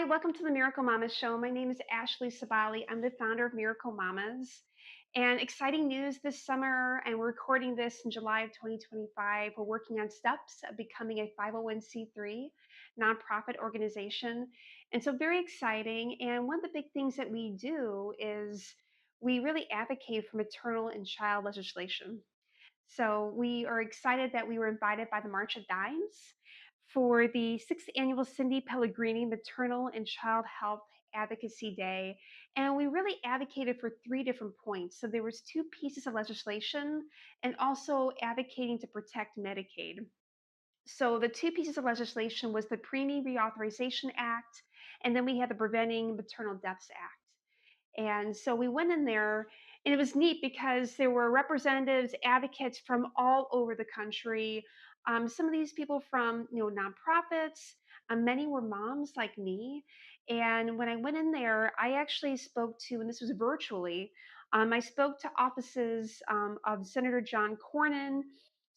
Hi, welcome to the Miracle Mamas Show. My name is Ashley Sabali. I'm the founder of Miracle Mamas. And exciting news this summer, and we're recording this in July of 2025. We're working on steps of becoming a 501c3 nonprofit organization. And so, very exciting. And one of the big things that we do is we really advocate for maternal and child legislation. So we are excited that we were invited by the March of Dimes for the sixth annual Cindy Pellegrini Maternal and Child Health Advocacy Day. And we really advocated for three different points. So there was two pieces of legislation and also advocating to protect Medicaid. So the two pieces of legislation was the PREEMIE Reauthorization Act, and then we had the Preventing Maternal Deaths Act. And so we went in there, and it was neat because there were representatives, advocates from all over the country. Some of these people from nonprofits. Many were moms like me. And when I went in there, I actually spoke to, and this was virtually. I spoke to offices of Senator John Cornyn,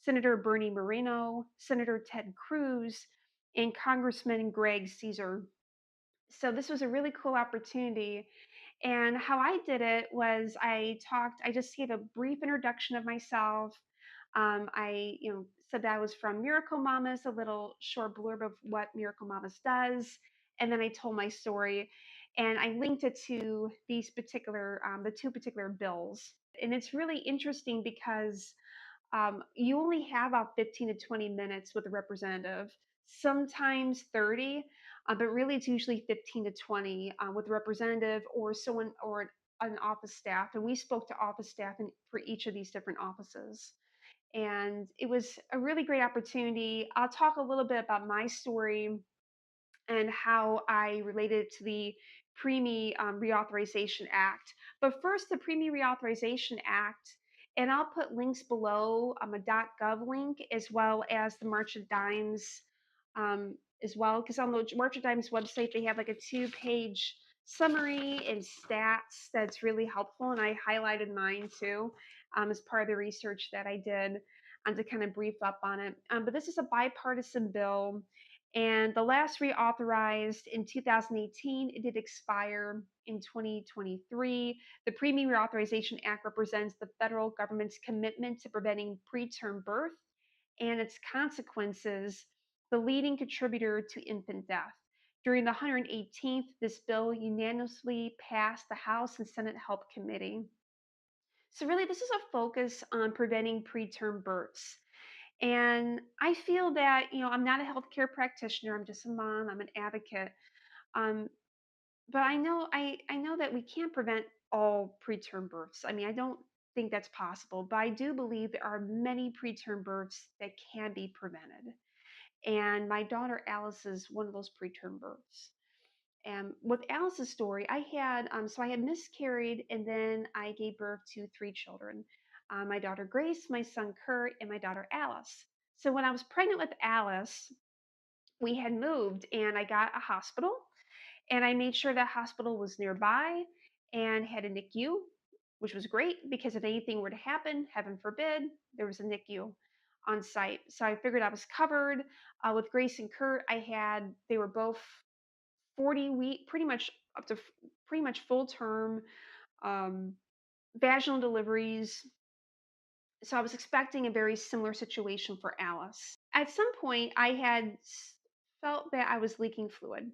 Senator Bernie Moreno, Senator Ted Cruz, and Congressman Greg Caesar. So this was a really cool opportunity, and how I did it was I just gave a brief introduction of myself. I said that I was from Miracle Mamas, a little short blurb of what Miracle Mamas does. And then I told my story and I linked it to the two particular bills. And it's really interesting because you only have about 15 to 20 minutes with a representative, sometimes 30, but really it's usually 15 to 20 with a representative or someone or an office staff. And we spoke to office staff for each of these different offices. And it was a really great opportunity. I'll talk a little bit about my story and how I related to the PREEMIE Reauthorization Act. But first, the PREEMIE Reauthorization Act, and I'll put links below, a .gov link, as well as the March of Dimes as well, because on the March of Dimes website, they have like a two-page summary and stats that's really helpful, and I highlighted mine too as part of the research that I did to kind of brief up on it. But this is a bipartisan bill, and the last reauthorized in 2018, it did expire in 2023. The PREEMIE Reauthorization Act represents the federal government's commitment to preventing preterm birth and its consequences, the leading contributor to infant death. During the 118th, this bill unanimously passed the House and Senate Health Committee. So really, this is a focus on preventing preterm births. And I feel that, I'm not a healthcare practitioner. I'm just a mom. I'm an advocate. Um, but I know that we can't prevent all preterm births. I mean, I don't think that's possible, but I do believe there are many preterm births that can be prevented. And my daughter Alice is one of those preterm births. And with Alice's story, I had miscarried and then I gave birth to three children, my daughter Grace, my son Kurt, and my daughter Alice. So when I was pregnant with Alice, we had moved and I got a hospital, and I made sure that hospital was nearby and had a NICU, which was great because if anything were to happen, heaven forbid, there was a NICU on site. So I figured I was covered. With Grace and Kurt, they were both 40-week, pretty much up to pretty much full term um, vaginal deliveries. So I was expecting a very similar situation for Alice. At some point, felt that I was leaking fluid,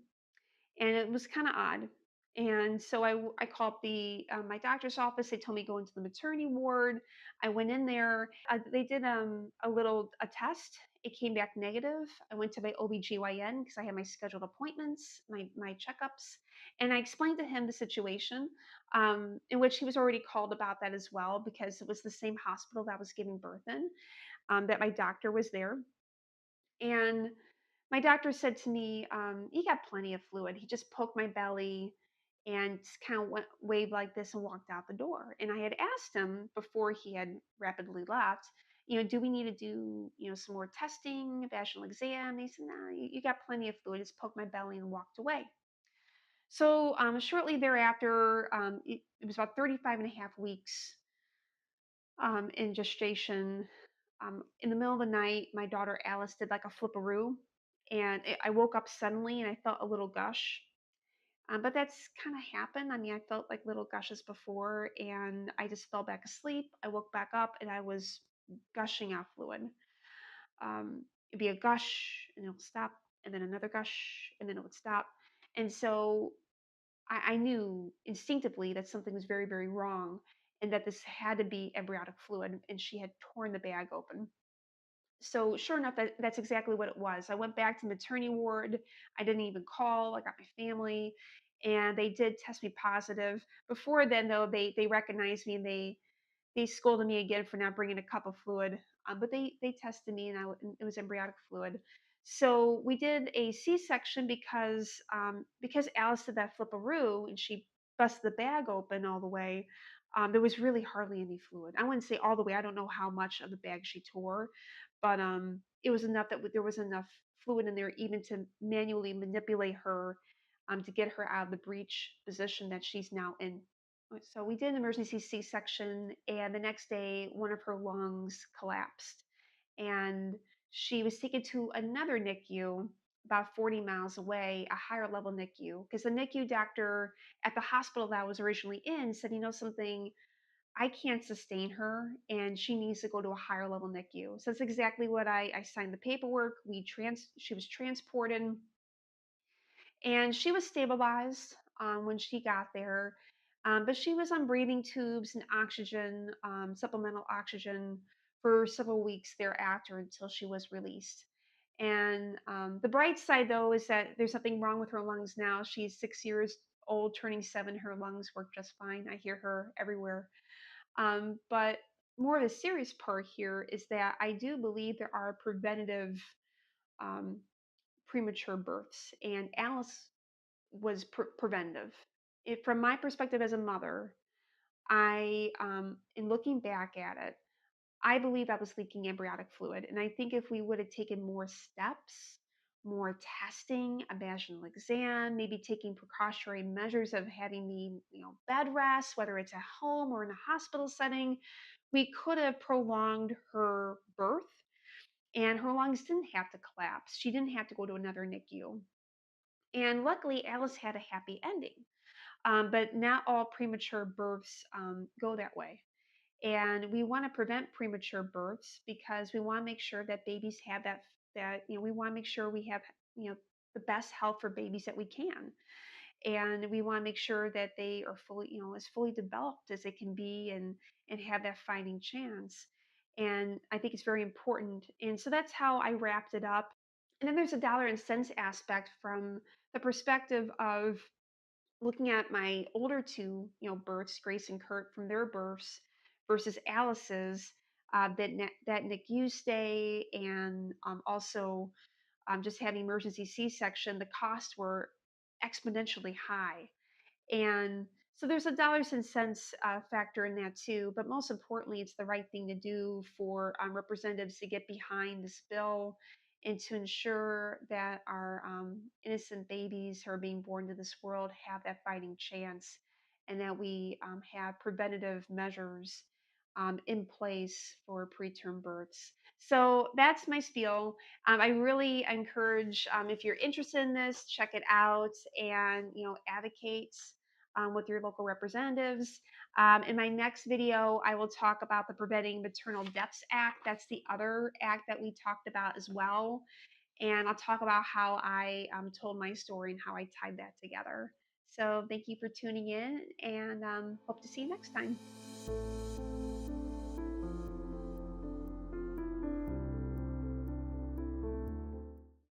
and it was kind of odd. And so I called my doctor's office. They told me go into the maternity ward. I went in there. They did a test. It came back negative. I went to my OBGYN because I had my scheduled appointments, my checkups, and I explained to him the situation, in which he was already called about that as well because it was the same hospital that I was giving birth in, that my doctor was there. And my doctor said to me, "You got plenty of fluid." He just poked my belly and just kind of waved like this and walked out the door. And I had asked him before he had rapidly left, do we need to do, some more testing, vaginal exam? And he said, "No, you got plenty of fluid." Just poked my belly and walked away. So shortly thereafter, it was about 35 and a half weeks in gestation. In the middle of the night, my daughter Alice did like a flipperoo, and I woke up suddenly and I felt a little gush. But that's kind of happened. I mean, I felt like little gushes before, and I just fell back asleep. I woke back up, and I was gushing out fluid. It'd be a gush, and it would stop, and then another gush, and then it would stop. And so I knew instinctively that something was very, very wrong, and that this had to be embryonic fluid, and she had torn the bag open. So sure enough, that's exactly what it was. I went back to maternity ward. I didn't even call. I got my family, and they did test me positive. Before then, though, they recognized me, and they scolded me again for not bringing a cup of fluid. But they tested me, and and it was embryonic fluid. So we did a C-section because Alice did that flipperoo and she busted the bag open all the way. There was really hardly any fluid. I wouldn't say all the way. I don't know how much of the bag she tore, but it was enough that there was enough fluid in there even to manually manipulate her, to get her out of the breech position that she's now in. So we did an emergency C-section, and the next day, one of her lungs collapsed, and she was taken to another NICU about 40 miles away, a higher level NICU, because the NICU doctor at the hospital that I was originally in said, you know something, I can't sustain her, and she needs to go to a higher level NICU. So that's exactly what I signed the paperwork. She was transported, and she was stabilized when she got there. But she was on breathing tubes and oxygen, supplemental oxygen, for several weeks thereafter until she was released. And the bright side, though, is that there's nothing wrong with her lungs now. She's 6 years old, turning 7. Her lungs work just fine. I hear her everywhere. But more of the serious part here is that I do believe there are preventative um, premature births, and Alice was preventive. From my perspective as a mother, in looking back at it, I believe I was leaking embryonic fluid. And I think if we would have taken more steps, more testing, a vaginal exam, maybe taking precautionary measures of having me, bed rest, whether it's at home or in a hospital setting, we could have prolonged her birth, and her lungs didn't have to collapse. She didn't have to go to another NICU. And luckily, Alice had a happy ending. But not all premature births go that way. And we want to prevent premature births because we want to make sure that babies have we want to make sure we have, the best health for babies that we can. And we want to make sure that they are fully, as fully developed as they can be, and have that fighting chance. And I think it's very important. And so that's how I wrapped it up. And then there's a dollar and cents aspect from the perspective of looking at my older two, births, Grace and Kurt, from their births versus Alice's, that NICU stay, and also just having emergency C-section, the costs were exponentially high. And so there's a dollars and cents factor in that too. But most importantly, it's the right thing to do for representatives to get behind this bill and to ensure that our innocent babies who are being born to this world have that fighting chance, and that we have preventative measures in place for preterm births. So that's my spiel. I really encourage, if you're interested in this, check it out, and advocate with your local representatives. In my next video, I will talk about the Preventing Maternal Deaths Act. That's the other act that we talked about as well. And I'll talk about how I told my story and how I tied that together. So thank you for tuning in, and hope to see you next time.